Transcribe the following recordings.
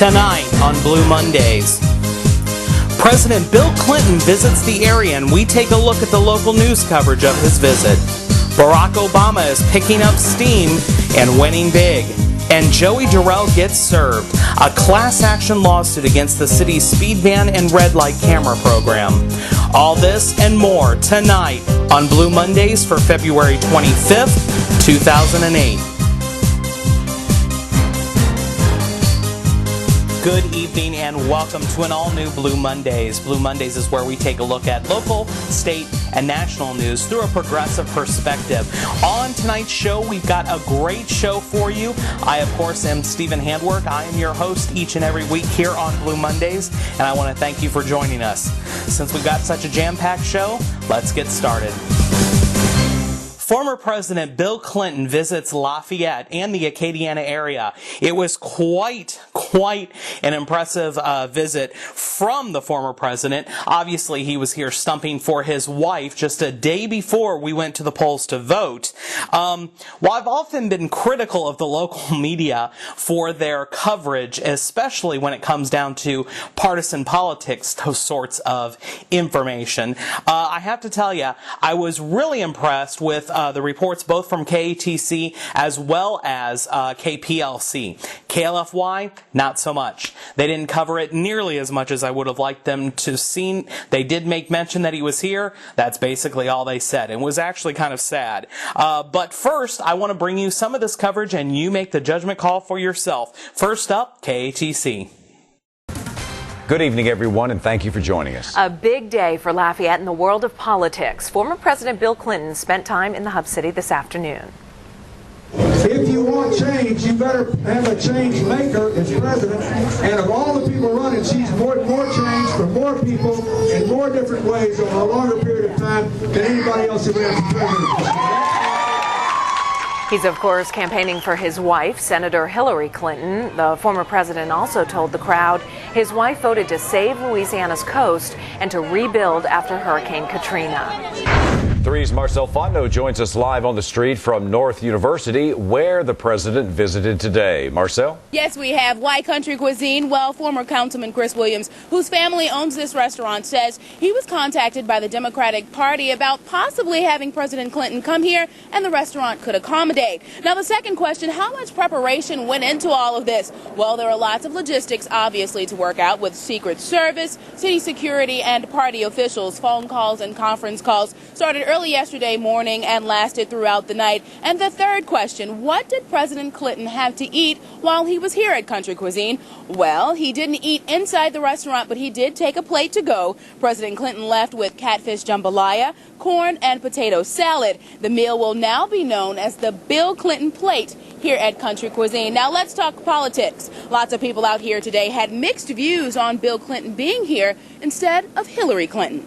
Tonight on Blue Mondays, President Bill Clinton visits the area and we take a look at the local news coverage of his visit. Barack Obama is picking up steam and winning big. And Joey Durel gets served, a class action lawsuit against the city's speed ban and red light camera program. All this and more tonight on Blue Mondays for February 25th, 2008. Good evening and welcome to an all-new Blue Mondays. Blue Mondays is where we take a look at local, state, and national news through a progressive perspective. On tonight's show, we've got a great show for you. I, of course, am Stephen Handwork. I am your host each and every week here on Blue Mondays, and I want to thank you for joining us. Since we've got such a jam-packed show, let's get started. Former President Bill Clinton visits Lafayette and the Acadiana area. It was quite an impressive visit from the former president. Obviously, he was here stumping for his wife just a day before we went to the polls to vote. While I've often been critical of the local media for their coverage, especially when it comes down to partisan politics, those sorts of information, I have to tell you, I was really impressed with the reports both from KATC as well as KPLC. KLFY, not so much. They didn't cover it nearly as much as I would have liked them to seen. They did make mention that he was here. That's basically all they said. It was actually kind of sad. But first, I want to bring you some of this coverage and you make the judgment call for yourself. First up, KATC. Good evening, everyone, and thank you for joining us. A big day for Lafayette in the world of politics. Former President Bill Clinton spent time in the Hub City this afternoon. If you want change, you better have a change maker as president. And of all the people running, she's more change for more people in more different ways over a longer period of time than anybody else who ran for president. He's, of course, campaigning for his wife, Senator Hillary Clinton. The former president also told the crowd his wife voted to save Louisiana's coast and to rebuild after Hurricane Katrina. 3's Marcel Fontenot joins us live on the street from North University, where the president visited today. Marcel? Yes, we have White Country Cuisine. Well, former Councilman Chris Williams, whose family owns this restaurant, says he was contacted by the Democratic Party about possibly having President Clinton come here, and the restaurant could accommodate. Now, the second question, how much preparation went into all of this? Well, there are lots of logistics, obviously, to work out with Secret Service, city security, and party officials. Phone calls and conference calls started early yesterday morning and lasted throughout the night. And the third question, what did President Clinton have to eat while he was here at Country Cuisine? Well, he didn't eat inside the restaurant, but he did take a plate to go. President Clinton left with catfish jambalaya, corn, and potato salad. The meal will now be known as the Bill Clinton plate here at Country Cuisine. Now let's talk politics. Lots of people out here today had mixed views on Bill Clinton being here instead of Hillary Clinton.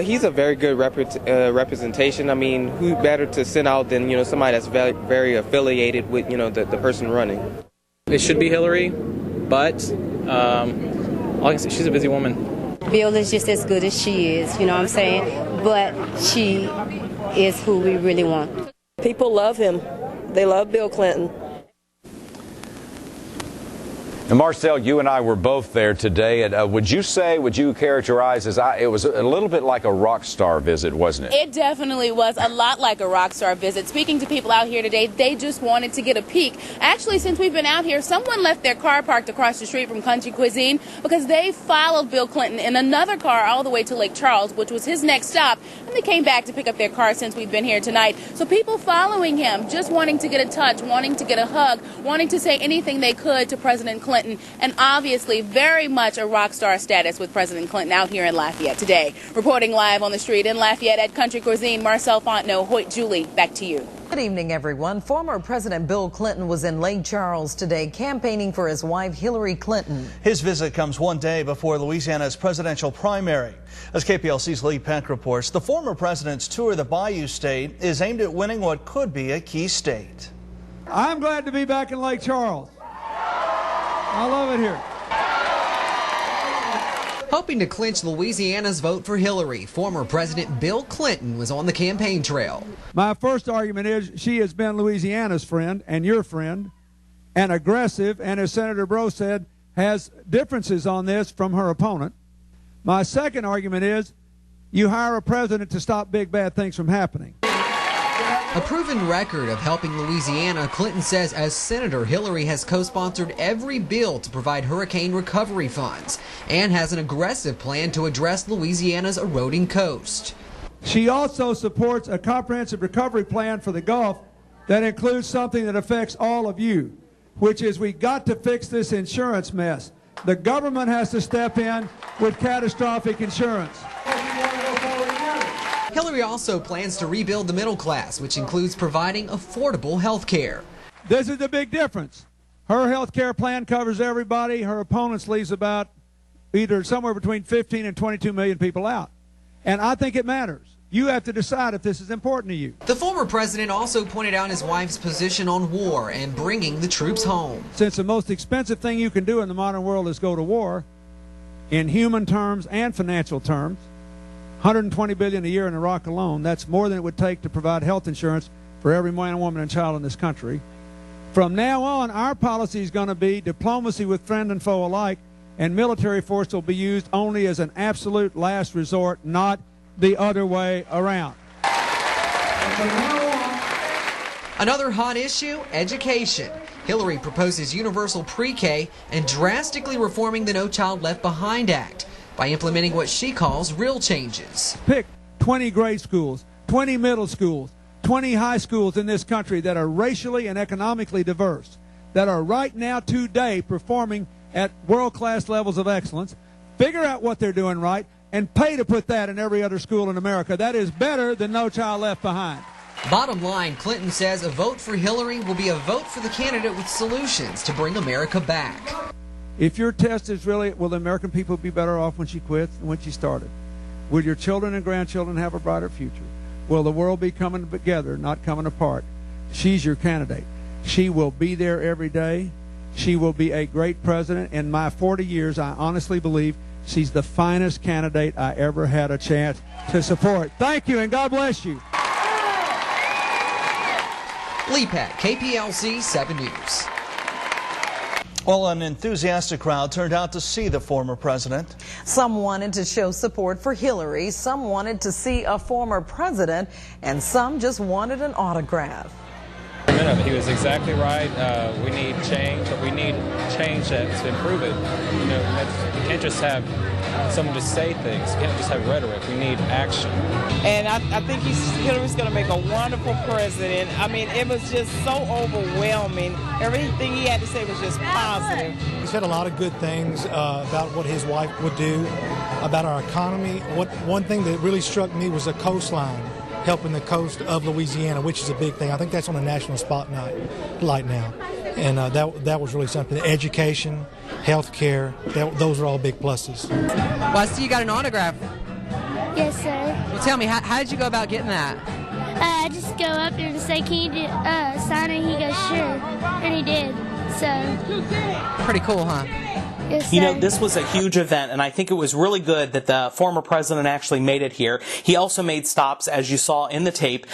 He's a very good representation. I mean, who better to send out than, somebody that's very, very affiliated with, the person running. It should be Hillary, but all I can say, she's a busy woman. Bill is just as good as she is, you know what I'm saying? But she is who we really want. People love him. They love Bill Clinton. And Marcel, you and I were both there today. And would you characterize as it was a little bit like a rock star visit, wasn't it? It definitely was a lot like a rock star visit. Speaking to people out here today, they just wanted to get a peek. Actually, since we've been out here, someone left their car parked across the street from Country Cuisine because they followed Bill Clinton in another car all the way to Lake Charles, which was his next stop. And they came back to pick up their car since we've been here tonight. So people following him, just wanting to get a touch, wanting to get a hug, wanting to say anything they could to President Clinton. And obviously very much a rock star status with President Clinton out here in Lafayette today. Reporting live on the street in Lafayette at Country Cuisine, Marcel Fontenot. Hoyt Julie, back to you. Good evening, everyone. Former President Bill Clinton was in Lake Charles today campaigning for his wife, Hillary Clinton. His visit comes one day before Louisiana's presidential primary. As KPLC's Lee Peck reports, the former president's tour of the Bayou State is aimed at winning what could be a key state. I'm glad to be back in Lake Charles. I love it here. Hoping to clinch Louisiana's vote for Hillary, former President Bill Clinton was on the campaign trail. My first argument is she has been Louisiana's friend and your friend and aggressive, and as Senator Breaux said, has differences on this from her opponent. My second argument is you hire a president to stop big bad things from happening. A proven record of helping Louisiana, Clinton says, as Senator Hillary has co-sponsored every bill to provide hurricane recovery funds and has an aggressive plan to address Louisiana's eroding coast. She also supports a comprehensive recovery plan for the Gulf that includes something that affects all of you, which is we got to fix this insurance mess. The government has to step in with catastrophic insurance. Hillary also plans to rebuild the middle class, which includes providing affordable health care. This is the big difference. Her health care plan covers everybody. Her opponent's leaves about either somewhere between 15 and 22 million people out. And I think it matters. You have to decide if this is important to you. The former president also pointed out his wife's position on war and bringing the troops home. Since the most expensive thing you can do in the modern world is go to war, in human terms and financial terms, $120 billion a year in Iraq alone, that's more than it would take to provide health insurance for every man, woman, and child in this country. From now on, our policy is going to be diplomacy with friend and foe alike, and military force will be used only as an absolute last resort, not the other way around. Another hot issue, education. Hillary proposes universal pre-K and drastically reforming the No Child Left Behind Act by implementing what she calls real changes. Pick 20 grade schools, 20 middle schools, 20 high schools in this country that are racially and economically diverse, that are right now today performing at world-class levels of excellence. Figure out what they're doing right and pay to put that in every other school in America. That is better than No Child Left Behind. Bottom line, Clinton says a vote for Hillary will be a vote for the candidate with solutions to bring America back. If your test is really, will the American people be better off when she quits than when she started? Will your children and grandchildren have a brighter future? Will the world be coming together, not coming apart? She's your candidate. She will be there every day. She will be a great president. In my 40 years, I honestly believe she's the finest candidate I ever had a chance to support. Thank you, and God bless you. Lee Pat, KPLC 7 News. Well, an enthusiastic crowd turned out to see the former president. Some wanted to show support for Hillary, some wanted to see a former president, and some just wanted an autograph. He was exactly right. We need change, but we need change to improve it. You know, you can't just have someone just say things. You can't just have rhetoric. We need action. And I think Hillary's going to make a wonderful president. I mean, it was just so overwhelming. Everything he had to say was just positive. He said a lot of good things about what his wife would do, about our economy. One thing that really struck me was the coastline, helping the coast of Louisiana, which is a big thing. I think that's on the national spotlight now. And that was really something. Education, health care, those are all big pluses. Well, I see you got an autograph. Yes, sir. Well, tell me, how did you go about getting that? I just go up there and say, can you sign it? He goes, sure. And he did. So. Pretty cool, huh? You know, this was a huge event, and I think it was really good that the former president actually made it here. He also made stops, as you saw in the tape,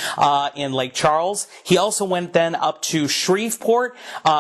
in Lake Charles. He also went then up to Shreveport.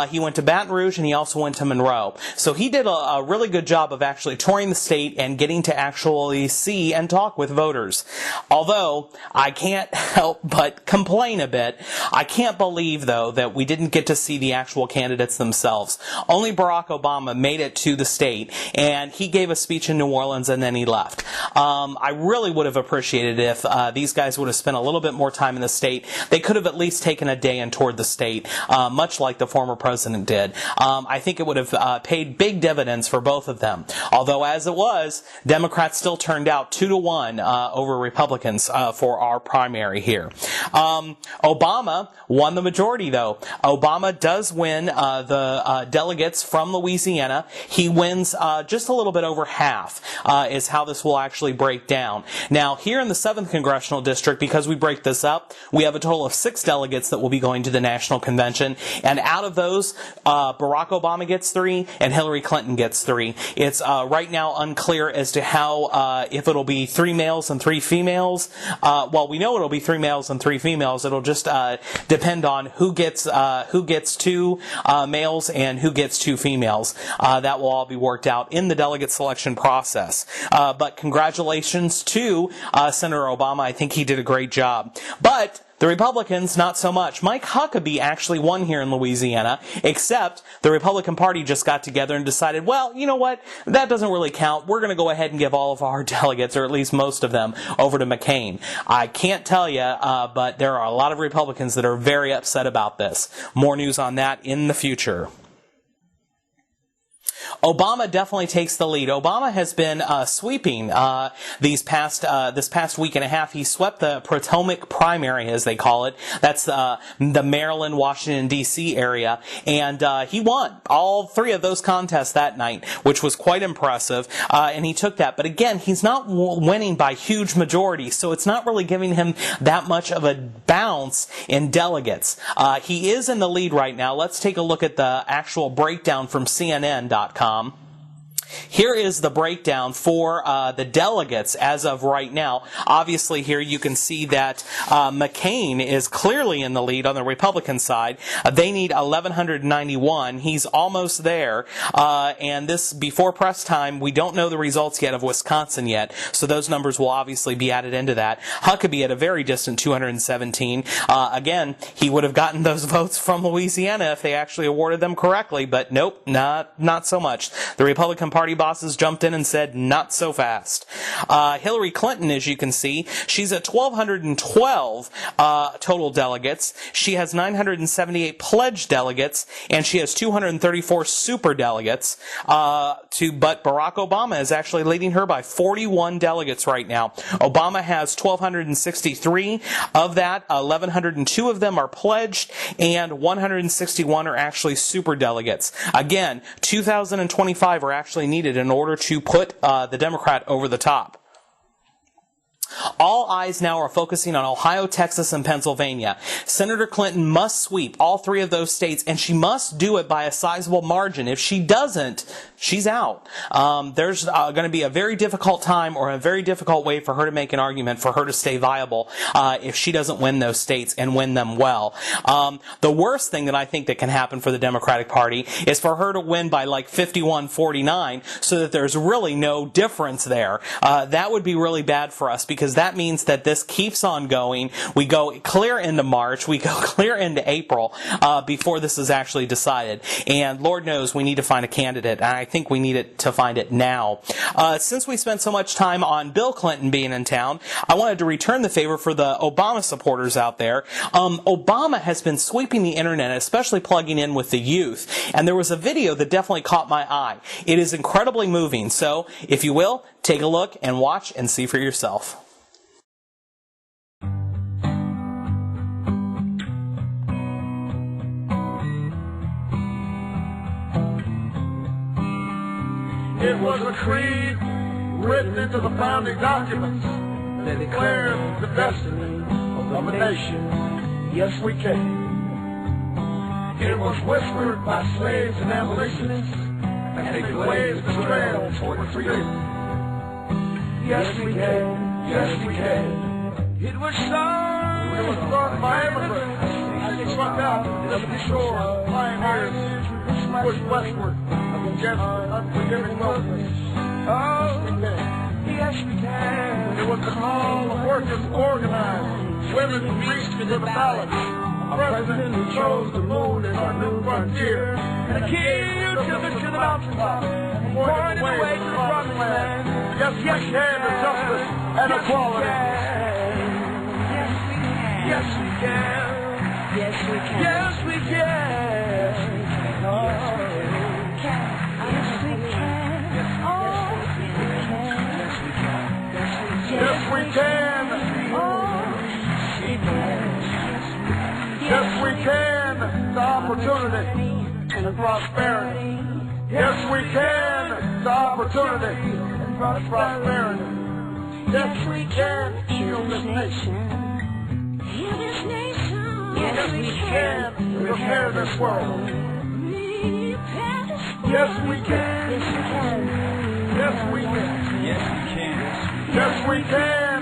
He went to Baton Rouge, and he also went to Monroe. So he did a really good job of actually touring the state and getting to actually see and talk with voters. Although, I can't help but complain a bit. I can't believe, though, that we didn't get to see the actual candidates themselves. Only Barack Obama made it to the state, and he gave a speech in New Orleans and then he left. I really would have appreciated if these guys would have spent a little bit more time in the state. They could have at least taken a day and toured the state, much like the former president did. I think it would have paid big dividends for both of them. Although, as it was, Democrats still turned out 2-1 over Republicans for our primary here. Obama won the majority, though. Obama does win the delegates from Louisiana. He he wins just a little bit over half is how this will actually break down. Now, here in the 7th Congressional District, because we break this up, we have a total of 6 delegates that will be going to the National Convention, and out of those, Barack Obama gets 3 and Hillary Clinton gets 3. It's right now unclear as to how, if it'll be 3 males and 3 females. Well, we know it'll be 3 males and 3 females. It'll just depend on who gets 2 males and who gets 2 females. That will all be worked out in the delegate selection process. But congratulations to Senator Obama. I think he did a great job. But the Republicans, not so much. Mike Huckabee actually won here in Louisiana, except the Republican Party just got together and decided, well, you know what? That doesn't really count. We're going to go ahead and give all of our delegates, or at least most of them, over to McCain. I can't tell you, but there are a lot of Republicans that are very upset about this. More news on that in the future. Obama definitely takes the lead. Obama has been sweeping this past week and a half. He swept the Potomac primary, as they call it. That's the Maryland, Washington, D.C. area. And he won all 3 of those contests that night, which was quite impressive. And he took that. But again, he's not winning by huge majorities, so it's not really giving him that much of a bounce in delegates. He is in the lead right now. Let's take a look at the actual breakdown from CNN.com. Here is the breakdown for the delegates as of right now. Obviously, here you can see that McCain is clearly in the lead on the Republican side. They need 1,191. He's almost there. And this, before press time, we don't know the results yet of Wisconsin yet, so those numbers will obviously be added into that. Huckabee at a very distant 217. Again, he would have gotten those votes from Louisiana if they actually awarded them correctly, but nope, not so much. The Republican Party bosses jumped in and said, not so fast. Hillary Clinton, as you can see, she's at 1,212 total delegates. She has 978 pledged delegates, and she has 234 super delegates. But Barack Obama is actually leading her by 41 delegates right now. Obama has 1,263 of that. 1,102 of them are pledged, and 161 are actually super delegates. Again, 2,025 are actually needed in order to put the Democrat over the top. All eyes now are focusing on Ohio, Texas, and Pennsylvania. Senator Clinton must sweep all 3 of those states, and she must do it by a sizable margin. If she doesn't, she's out. There's going to be a very difficult time, or a very difficult way for her to make an argument for her to stay viable if she doesn't win those states and win them well. The worst thing that I think that can happen for the Democratic Party is for her to win by like 51-49, so that there's really no difference there. That would be really bad for us, because that means that this keeps on going. We go clear into March, we go clear into April before this is actually decided. And Lord knows we need to find a candidate, and I think we need to find it now. Since we spent so much time on Bill Clinton being in town, I wanted to return the favor for the Obama supporters out there. Obama has been sweeping the internet, especially plugging in with the youth, and there was a video that definitely caught my eye. It is incredibly moving, so if you will, take a look and watch and see for yourself. It was a creed written into the founding documents that declared the destiny of a nation. Yes, we can. It was whispered by slaves and abolitionists as they blazed the trail toward freedom. Yes, we can. Yes, we can. It was sung by immigrants as they struck out to the shore, pioneers pushed westward against unforgiving wilderness. Oh, yes, we can. It was the call of workers organized, women reached for the ballots, a president who chose the moon as our new frontier, and a king who took us to the mountaintop, pointed the way to the promised land. Yes, we can to justice and equality. Yes, we can. Yes, we can. Yes, we can. Yes, we can. Yes, we can. The opportunity and the prosperity. Yes, we can. to opportunity and prosperity. Yes, we can heal this nation. Yes, we can repair this world. Yes, we can. Yes, we can. Yes, we can. Yes, we can.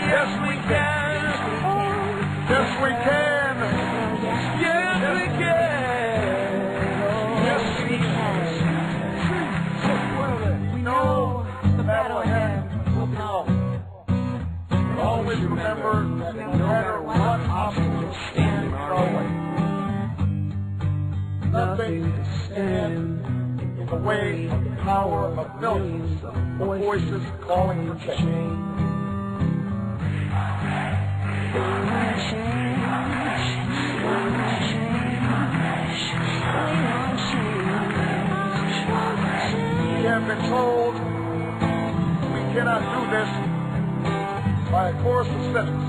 Yes, we can. Yes, we can. Yes, we can. Yes, we can. We know the battle ahead will be long. But always remember that no matter what obstacles stand in our way, nothing can stand in the way of the power of millions of voices calling for change. We have been told we cannot do this by a chorus of cynics.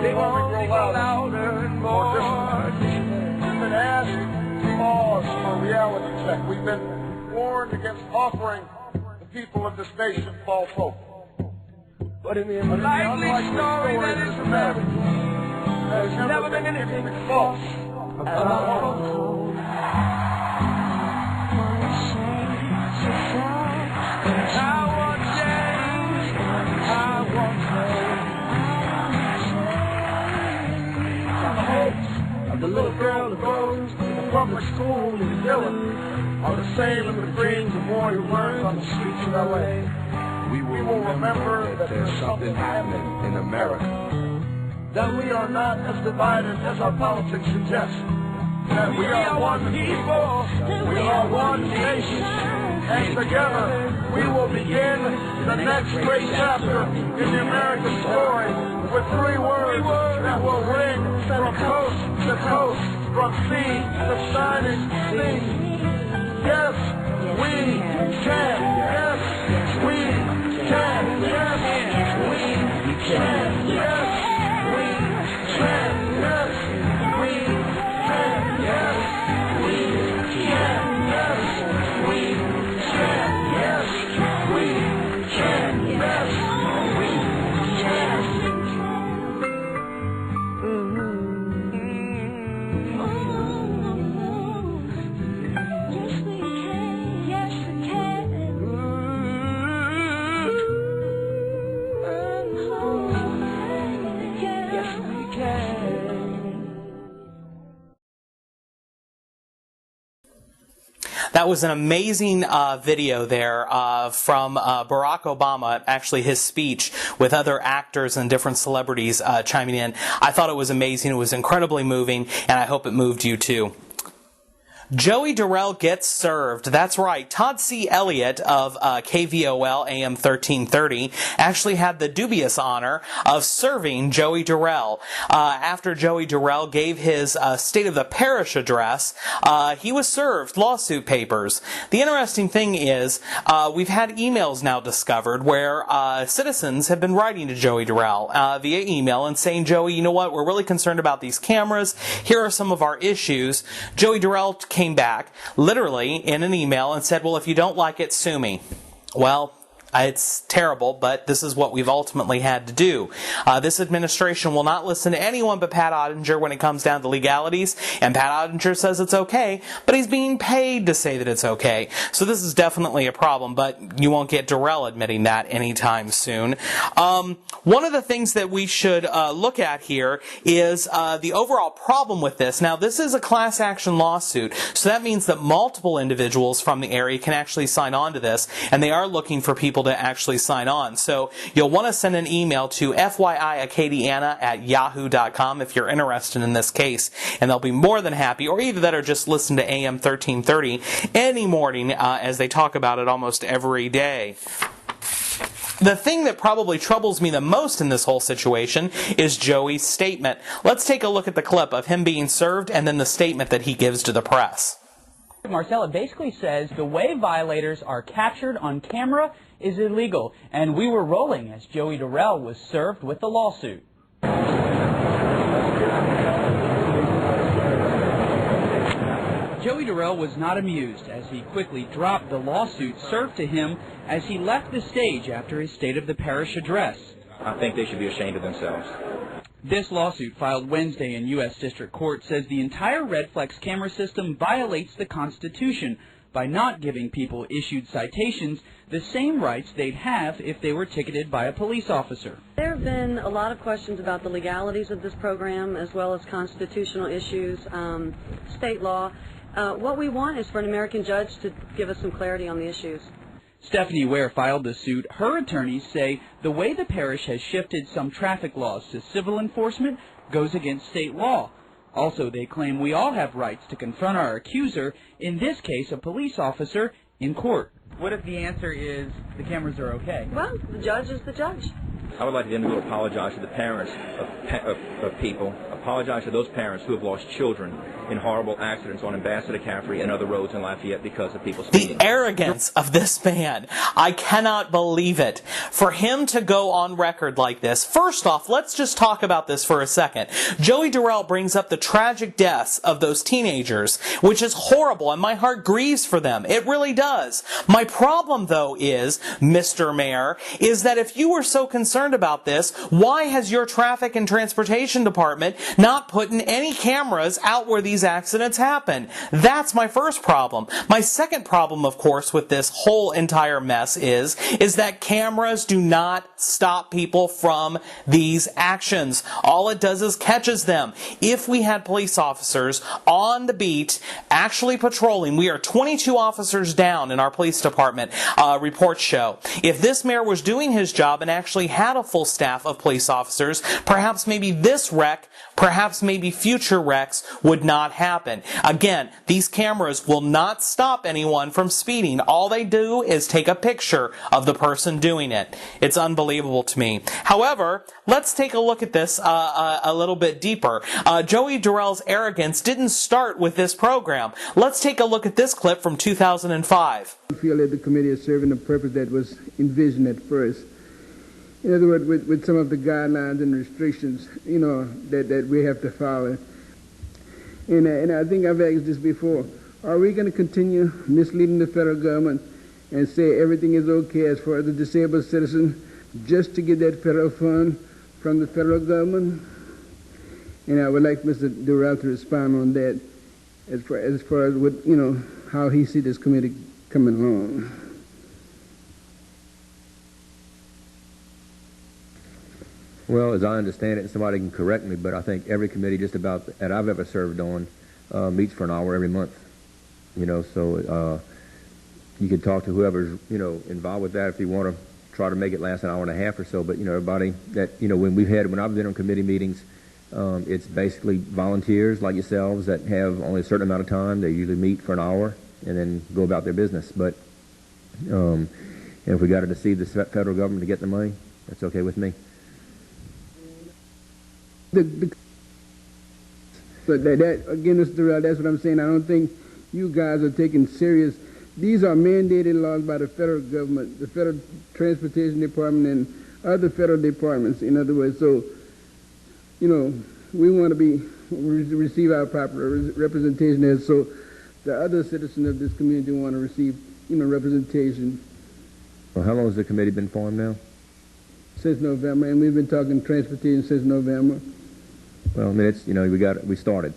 They will only grow louder and more distant. We've been asked to pause for reality check. We've been warned against offering the people of this nation false hope. But in the unlikely story that is America, there's never been anything false about hope. The little girl who goes to the public school in Dillon are the same as the dreams of boy who learns on the streets of L.A. We will remember that there's something happening in America. That we are not as divided as our politics suggest. That we are one people, we are one nation, and together we will begin the next great chapter in the American story with 3 words that will ring from coast to coast, from sea to shining sea. Yes, we can. Yes, we can. Yes, we can. Yes, we can. Yes, we can. Yes, we can. Yes, we can. Yes, we can. Yes, we can. That was an amazing video there from Barack Obama, actually his speech with other actors and different celebrities chiming in. I thought it was amazing. It was incredibly moving, and I hope it moved you too. Joey Durel gets served. That's right. Todd C. Elliott of KVOL AM 1330 actually had the dubious honor of serving Joey Durel. After Joey Durel gave his State of the Parish address, he was served lawsuit papers. The interesting thing is we've had emails now discovered where citizens have been writing to Joey Durel via email and saying, Joey, you know what? We're really concerned about these cameras. Here are some of our issues. Joey Durel came back literally in an email and said, well, if you don't like it, sue me. Well, it's terrible, but this is what we've ultimately had to do. This administration will not listen to anyone but Pat Ottinger when it comes down to legalities, and Pat Ottinger says it's okay, but he's being paid to say that it's okay. So this is definitely a problem, but you won't get Durel admitting that anytime soon. One of the things that we should look at here is the overall problem with this. Now, this is a class action lawsuit, so that means that multiple individuals from the area can actually sign on to this, and they are looking for people to actually sign on. So you'll want to send an email to FYIAcadiana@yahoo.com if you're interested in this case, and they'll be more than happy, or either that or just listen to AM 1330 any morning as they talk about it almost every day. The thing that probably troubles me the most in this whole situation is Joey's statement. Let's take a look at the clip of him being served and then the statement that he gives to the press. Marcel, it basically says the way violators are captured on camera is illegal, and we were rolling as Joey Durel was served with the lawsuit. Joey Durel was not amused as he quickly dropped the lawsuit served to him as he left the stage after his State of the Parish address. I think they should be ashamed of themselves. This lawsuit, filed Wednesday in U.S. District Court, says the entire Redflex camera system violates the Constitution by not giving people issued citations the same rights they'd have if they were ticketed by a police officer. There have been a lot of questions about the legalities of this program as well as constitutional issues, state law. What we want is for an American judge to give us some clarity on the issues. Stephanie Ware filed the suit. Her attorneys say the way the parish has shifted some traffic laws to civil enforcement goes against state law. Also, they claim we all have rights to confront our accuser, in this case a police officer, in court. What if the answer is the cameras are okay? Well, the judge is the judge. I would like them to go apologize to the parents of people, apologize to those parents who have lost children in horrible accidents on Ambassador Caffrey and other roads in Lafayette because of people speeding. The arrogance of this man. I cannot believe it. For him to go on record like this. First off, let's just talk about this for a second. Joey Durel brings up the tragic deaths of those teenagers, which is horrible, and my heart grieves for them. It really does. My problem, though, is, Mr. Mayor, is that if you were so concerned about this, why has your traffic and transportation department not put in any cameras out where these accidents happen? That's my first problem. My second problem, of course, with this whole entire mess is that cameras do not stop people from these actions. All it does is catches them. If we had police officers on the beat actually patrolling, we are 22 officers down in our police department, reports show. If this mayor was doing his job and actually had a full staff of police officers, perhaps maybe this wreck, perhaps maybe future wrecks would not happen. Again, these cameras will not stop anyone from speeding. All they do is take a picture of the person doing it. It's unbelievable to me. However, let's take a look at this a little bit deeper. Joey Durel's arrogance didn't start with this program. Let's take a look at this clip from 2005. I feel that the committee is serving the purpose that was envisioned at first. In other words, with some of the guidelines and restrictions, that we have to follow. And I think I've asked this before. Are we going to continue misleading the federal government and say everything is okay as far as the disabled citizen just to get that federal fund from the federal government? And I would like Mr. Durel to respond on that as far as what, how he sees this committee coming along. Well, as I understand it, somebody can correct me, but I think every committee just about that I've ever served on meets for an hour every month. So you could talk to whoever's, involved with that if you want to try to make it last an hour and a half or so. But, everybody that, when I've been on committee meetings, it's basically volunteers like yourselves that have only a certain amount of time. They usually meet for an hour and then go about their business. But and if we got to deceive the federal government to get the money, that's okay with me. But that again, Mr. Durel, that's what I'm saying. I don't think you guys are taking serious. These are mandated laws by the federal government, the Federal Transportation Department, and other federal departments. In other words, so we want to receive our proper representation, as so the other citizens of this community want to receive representation. Well, how long has the committee been formed now? Since November, and we've been talking transportation since November. Well, I mean, it's, we started.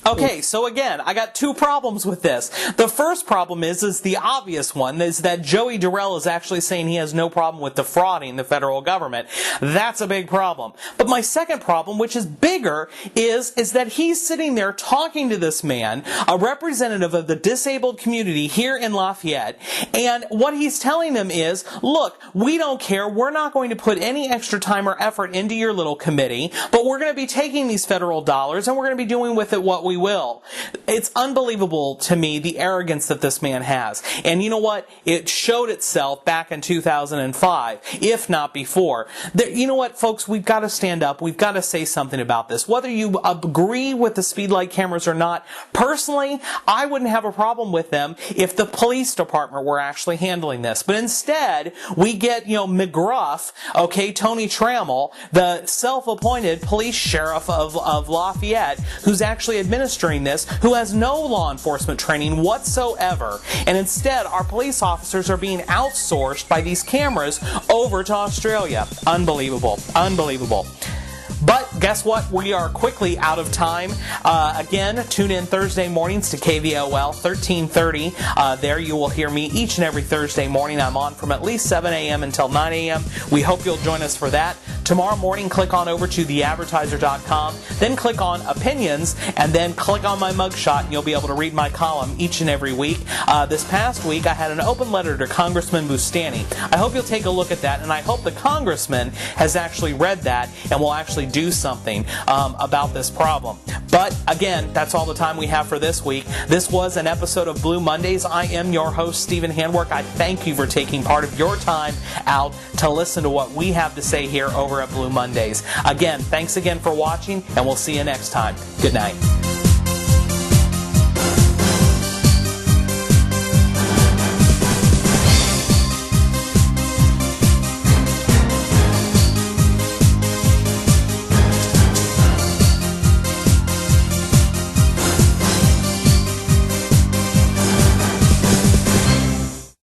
Okay, so again, I got two problems with this. The first problem is the obvious one, is that Joey Durel is actually saying he has no problem with defrauding the federal government. That's a big problem. But my second problem, which is bigger, is that he's sitting there talking to this man, a representative of the disabled community here in Lafayette, and what he's telling them is, look, we don't care, we're not going to put any extra time or effort into your little committee, but we're going to be taking these federal dollars and we're going to be doing with it what we will. It's unbelievable to me, the arrogance that this man has. And you know what? It showed itself back in 2005, if not before. You know what, folks? We've got to stand up. We've got to say something about this. Whether you agree with the speed light cameras or not, personally, I wouldn't have a problem with them if the police department were actually handling this. But instead, we get, McGruff, Tony Trammell, the self-appointed police sheriff of Lafayette, who's actually administering administering this who has no law enforcement training whatsoever, and instead our police officers are being outsourced by these cameras over to Australia. Unbelievable. Unbelievable. But guess what? We are quickly out of time. Again, tune in Thursday mornings to KVOL 1330. There you will hear me each and every Thursday morning. I'm on from at least 7 a.m. until 9 a.m. We hope you'll join us for that. Tomorrow morning, click on over to theadvertiser.com, then click on Opinions, and then click on my mugshot, and you'll be able to read my column each and every week. This past week, I had an open letter to Congressman Bustani. I hope you'll take a look at that, and I hope the congressman has actually read that and will actually do something about this problem. But again, that's all the time we have for this week. This was an episode of Blue Mondays. I am your host, Stephen Handwerk. I thank you for taking part of your time out to listen to what we have to say here over at Blue Mondays. Again, thanks again for watching, and we'll see you next time. Good night.